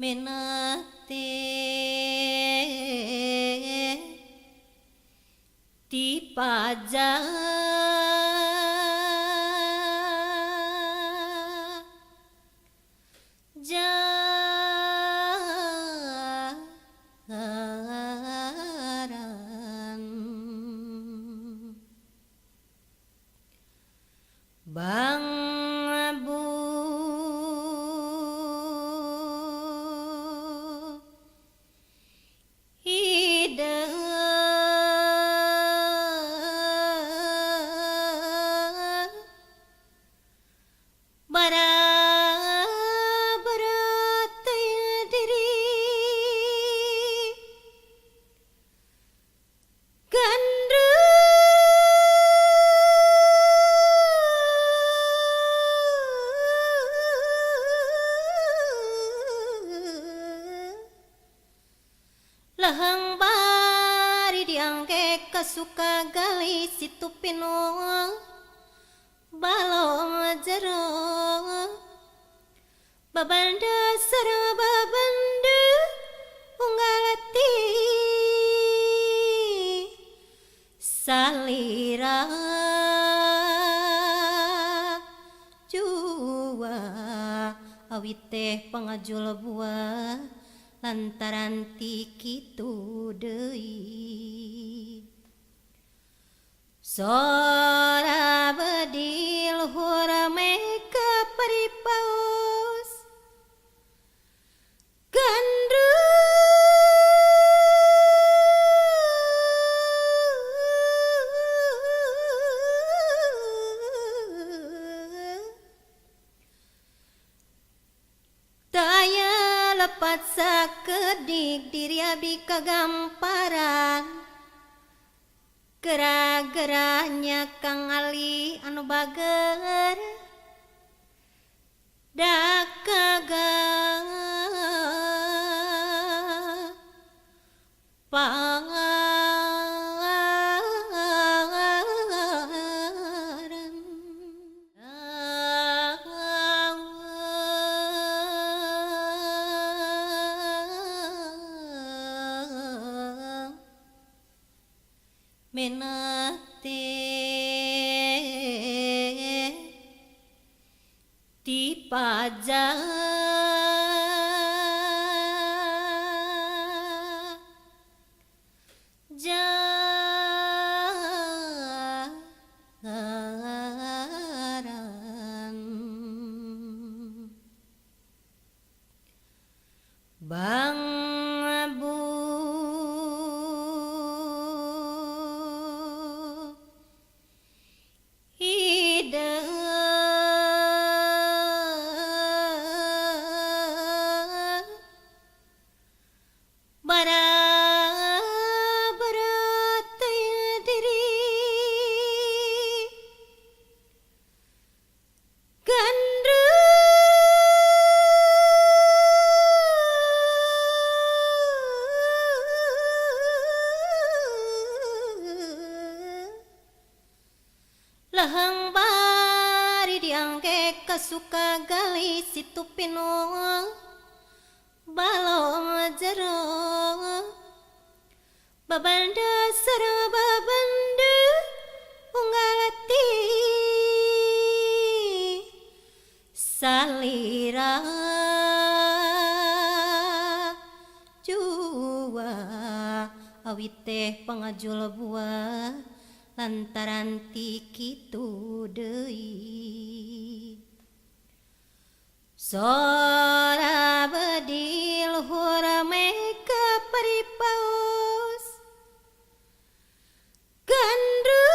menate ti paja jaran bang abu lahang bari diangke kasuka gali situ pinong balong jero babanda sarang babanda unggalati salira jua awit teh pangajul buah lantaran ti kitu deui sora bedi luhur meka paripaus gandru daya lepat sakedik diri abi kagamparan gera-geranya Kang Ali anu bager dak kagang menate ti paja jaran bang abu lahang bari diangke kasuka gali situ pinong balong jero babanda sarang babanda unggalati salira jua awit teh pangajul buah lantaran ti kitu deui sora bedi luhur meka paripaus gandru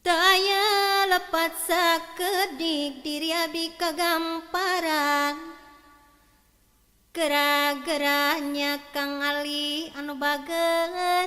daya lepat sakedik diri abi kagamparan gera-geranya Kang Ali anu bager